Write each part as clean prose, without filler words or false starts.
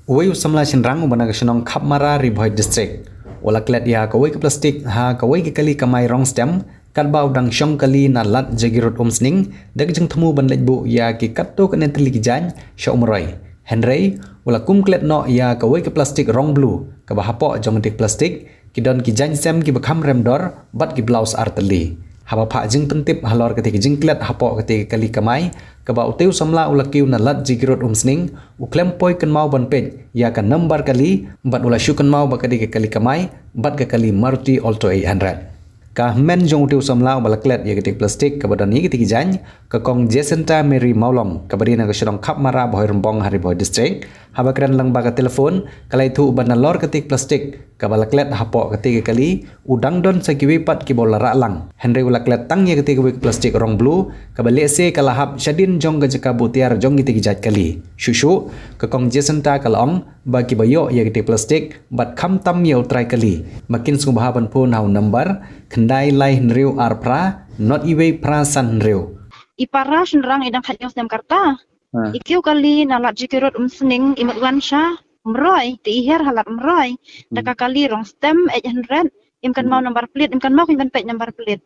Uwe Samla Shinrang ubana Shillong Khapmara Bhoi district. Wala klet ya kawai ke plastik ha kawai ke kali kamai rong stem kat bau dang syong kali na lat jagirut sning dag jeng temu ban lejbu ya ki katto ke netli ki jan sya umroi. Henry wala kum klet no ya kawai ke plastik rong blue ke bahapok jong dik plastik ki don ki Jainsem ki bakham Remdor bat ki blouse arteli. Haba pak jeng Pyntip halor ketika jeng klet hapok ketika kali kamai ke bau teu Samla ula kiu na lat jagirut sning u klem poi kan mau ban pej ya kan nambar kali bat ula syu kan mau ba ketika kali kamai bat ke kali Maruti Alto 800. Ka men jong teu Samla bala klet ya ketik plastik ke badan ni ketik jan ke kong Jesenta Mary Maulong ke badina ke Shillong Khapmara Bhoi Rembong Bhoi district haba keren lang baga telefon kalai thu ban lor ketik plastik ke bala klet hapok ketik kali udang don sakiwi pat ki bola lang Henry ula klet tang ya ketik wik plastik rong blue ke balik se kalahap syadin jong ke jeka butiar jong ketik jat kali shushu ke kong Jesenta kalong bagi bayo ya ketik plastik bat kham tam yau Trai kali makin sngewbha ban phun hau number kendai lai nriu arpra not iwe prasan nriu ipara shenrang idang khatnyos dem karta ikiu kali nalat jikirot sning imut wansha mroi ti iher halat mroi daka kali rong stem 800 imkan mau nomor plate imkan mau imkan page nomor plate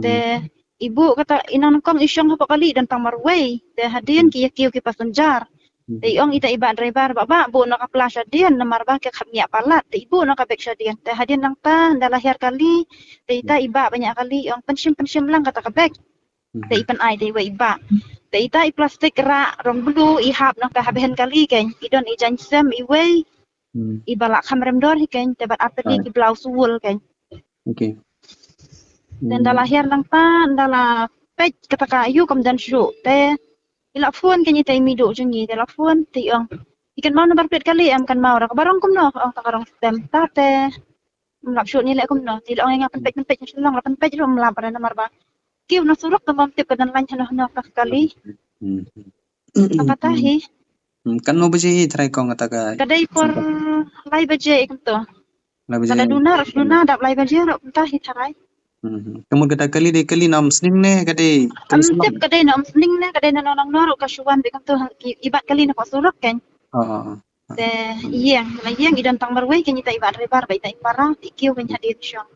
te ibu kata inang kong isyong hapa kali dan tang marway te hadin ki yakiu ki passenger te iong ita iba driver baba bu nak aplas adian nomor ba ke khamnya palat te ibu nak bek adian te hadin nang ta dalahir kali te ita iba banyak kali iong pensim lang kata kabek te ipan ai te iba te ita i plastik ra rong blue i hap nak habehen kali ken idon i Jainsem i way i balak kham Remdor ken te bat atli ki blouse wool ken okay dan dalahir nang ta dala pej kata kayu kam dan syu te ila phun ken ita mi do jengi te la phun te ong ikan mau nomor plate kali am kan mau ra barong kum no ong takarong stem ta te mlap syu ni lek kum no ti ong ngapen pej Shillong lapan pej ro mlap pada nomor ba kiu na suruk tamam tip kadan lan chana kali Pakatahi. Kan mau baje Trai kong ataka Kadai por lai baje ikum to. Kada duna dap lai baje ro pentahi Trai. Kamu kata kali de kali nam sning ne kadai Tip kadai nam sning ne kadai na nong noro kasuan ikum to ibat kali na pasuruk ken. Te iyang idan tang marway ken ita ibat rebar bai ta impara ikiu ken hadir syong.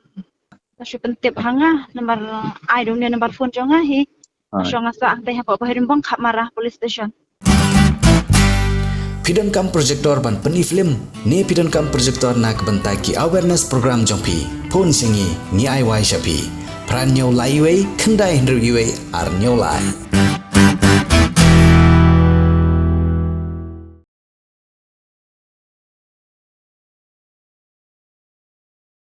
Kasu Pyntip hanga nomor ai dong nomor phone jonga hi. Syong asa teh hapa Bhoi Rembong Khapmara police station. Pidon kam projector ban peni film ne pidon kam projector nak bentaki awareness program jompi phone singi ni ai wai shapi pran nyau lai wei kendai hendru iwe ar nyau lai